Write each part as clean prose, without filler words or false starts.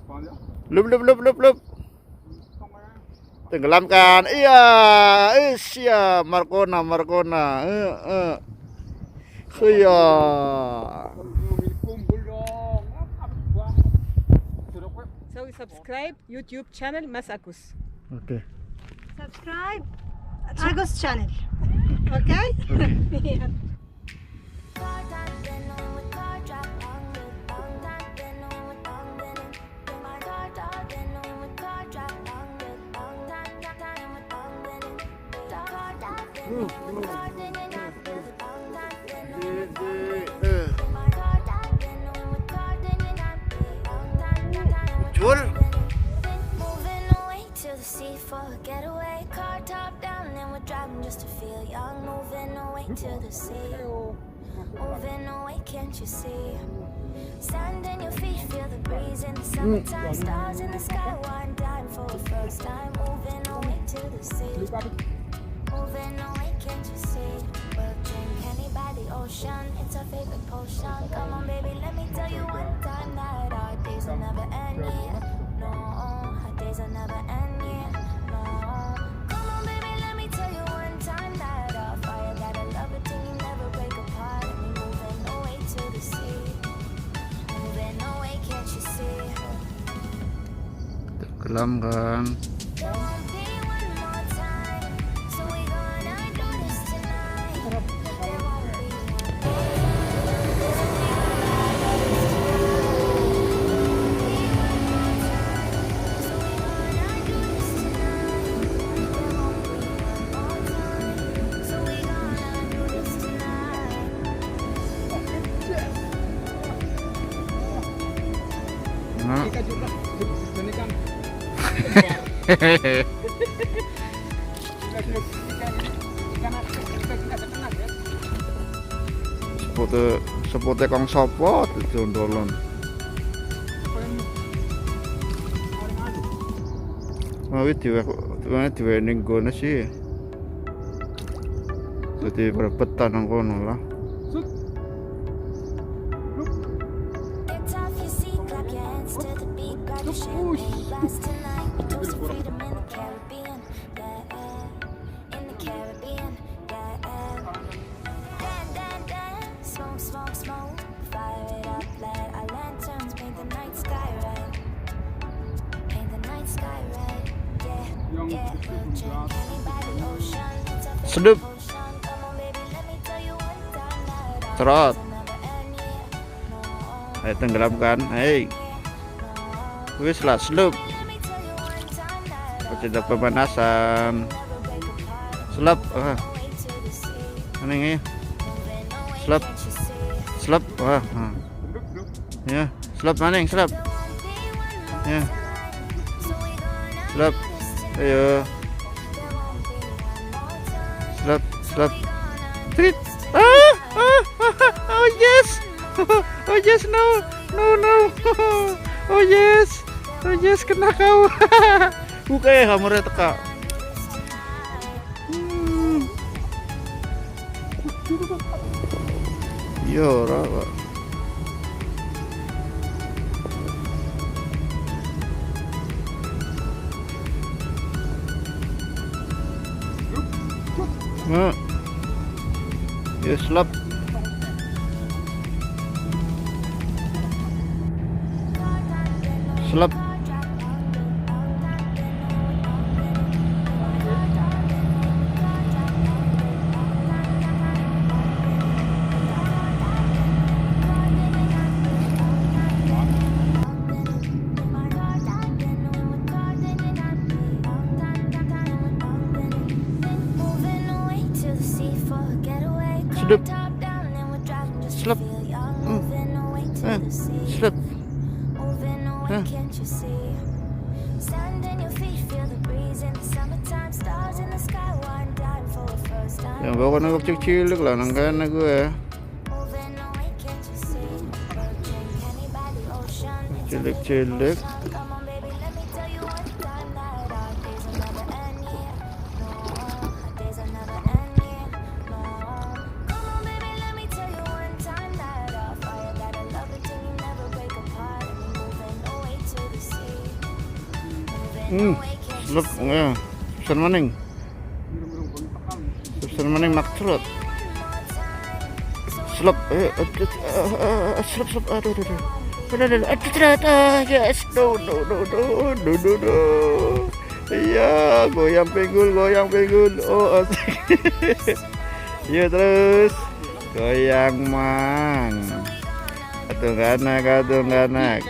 Lup. Tenggelamkan. Iya, iya, Markona. Iya. So subscribe YouTube channel Mas Agus. Oke. Subscribe Agus channel. Okay? Yeah. Jul. For a getaway, car top down, and we're driving just to feel young. Moving away to the sea, moving away, can't you see? Sand in your feet, feel the breeze in the summertime. Stars in the sky, one dime for the first time. Moving away to the sea, moving away, can't you see? We'll drink honey by the ocean, it's our favorite potion. Come on, baby, let me tell you one time that our days will never end. Yeah, no, our days will never end. Yeah. Tenggelamkan. Sepote kang sapa didondolan. Mau diwe ning gone sih. Dadi berebetan nang kono lah. Sedep. Trot. Ayo tenggelamkan. Hei. Wis lah slup. Kita pemanasan. Slap. Aneh ya. Slap. Wah. Ya, slap maning, slap. Ya. Slap. Ayo. Slap. Trit. Oh yes. Oh yes, no. Oh yes, kena kau. Buka ya hamurnya teka. Yo, rawa. Ya slap. Slap. Sedep. Slap. Slap. Yang bawa nangkap cilik lah nangkana gue. Cilik. To the sea. Slep ya. Pesan maning. Pesan maning maksud. Slep slep aduh. Yes, no. Iya, goyang pinggul. Oh, asik. Iya terus. Goyang mang. Kadung-kanak.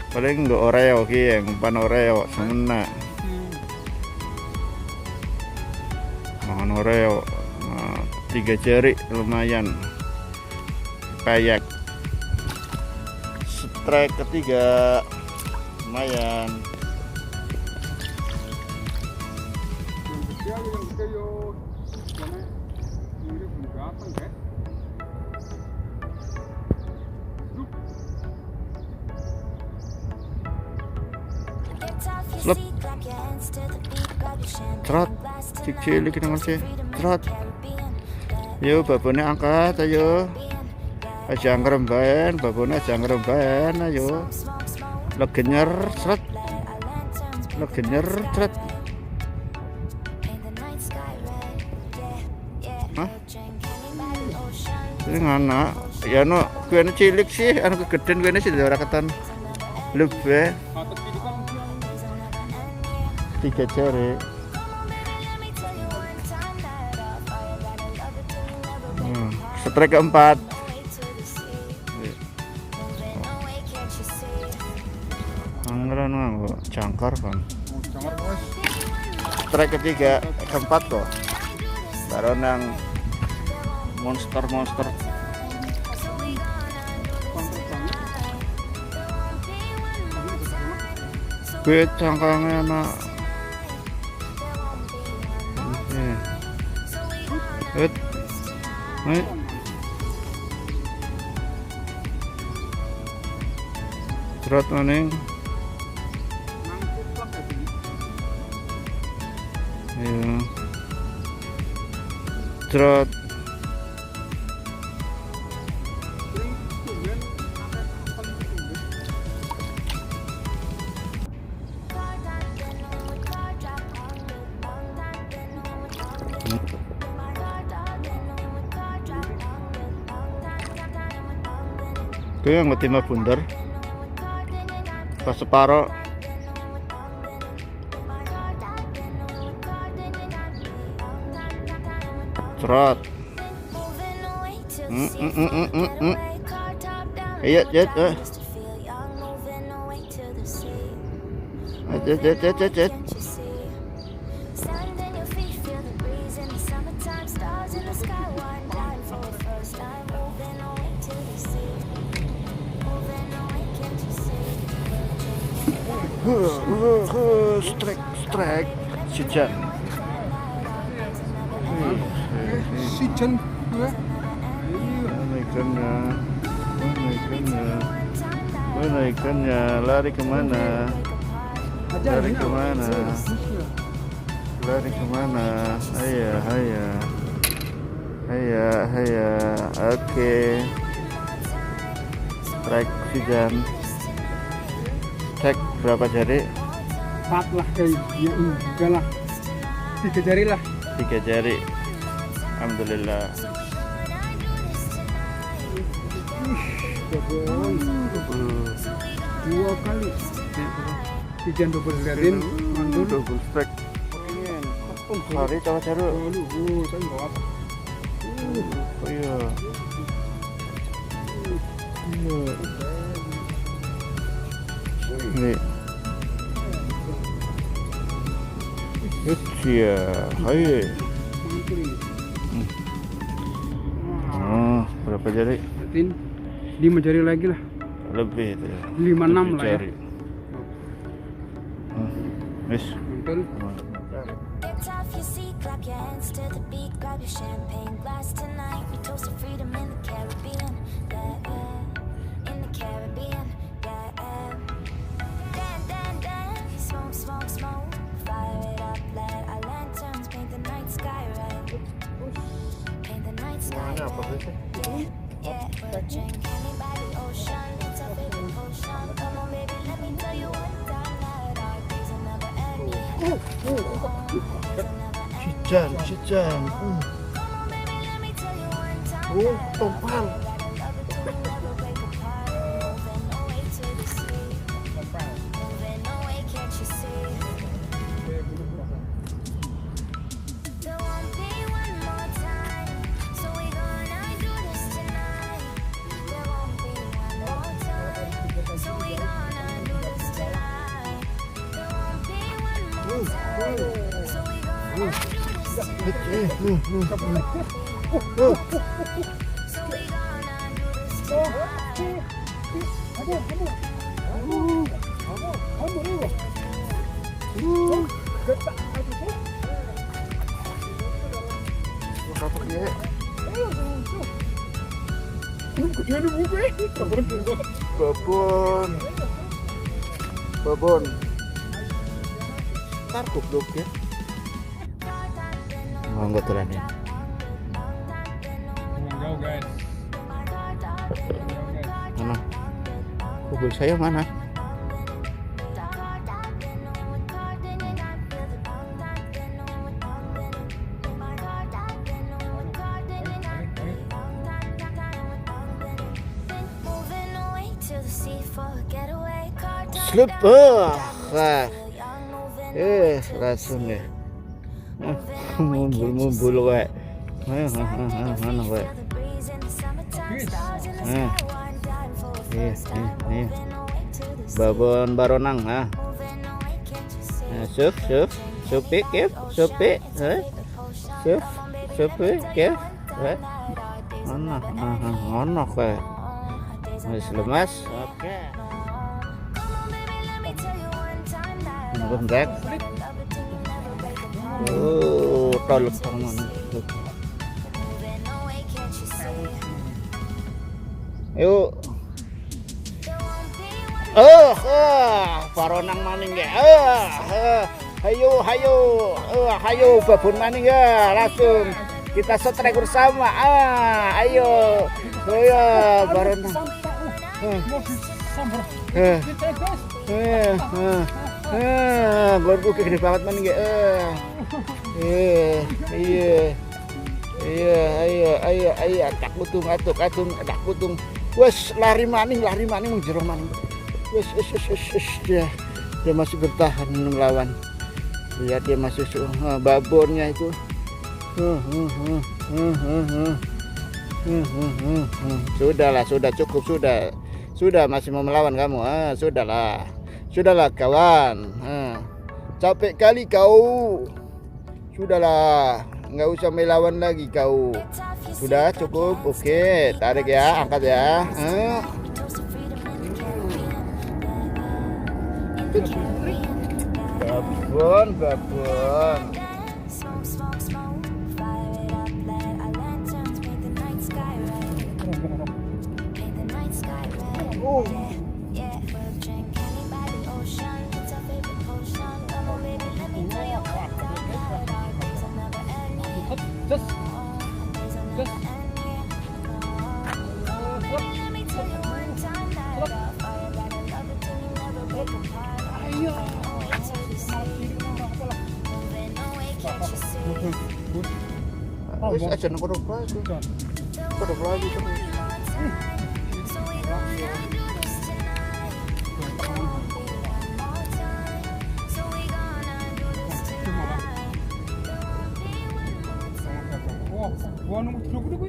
Paling nggak oreo ki yang pan oreo semena. Makan oreo. Nah, 3 jari lumayan. Kayak strike ketiga lumayan. Slep trot cilik kita masih trot. Yo babone angkat ayo. Aja ngerembaen, babone aja ngerembaen ayo. Legenyer trot. Hah? Ini anak ya no, gue cilik sih, anu kegedean gue sih ora keton. Lebih 3 jari. Strike keempat. Anggaran kok jangkar kan. Strike ketiga keempat kok. Baru nang monster. Gue cangkangnya anak. Trot maning. Ya. Trot. Gue yang timah bundar pas separo. Trot. Iya, jet. Jet. Strike sijan. Mana ikannya? Lari kemana? Haya. Oke. Strike sijan. Cek berapa jari? 4 lah kayaknya, enggak lah 3 jari lah. 3 jari. Alhamdulillah. Dua kali sijan double garin mandul double strike. Hari cawa jaru. Saya nggak apa. Oh iya. Nih. Iya, hai. Oh, berapa jari? 5 jari lagi lah. Lebih itu ya. 5-6 lah ya. Wis. Mantul. Sijan. Tompal. Babon. Ntar goblok ya. Enggak terani. Jauh guys. Mana? Mobil saya mana? Slup, langsung ya. Mumbul kayak. Mana kayak? Babon baronang, supi, kif, mana kayak? Masih lemas, oke. Bentrek. Tolong tangan. Yuk. Baronang maning ya. Hayo babon maning ya. Langsung kita setrek bersama. Ayo. Baronang. Gorku gede banget maning ya. Ayo, tak kutung. Wes lari maning menjerong maning. Wes dia masih bertahan melawan. Lihat dia masih babonnya itu. Sudah cukup sudah masih mau melawan kamu. Sudahlah kawan. Capek kali kau. Sudahlah, nggak usah melawan lagi kau. Sudah cukup, oke, tarik ya, angkat ya. Babon. Wis aja nang kodok lagi terus. Gua nunggu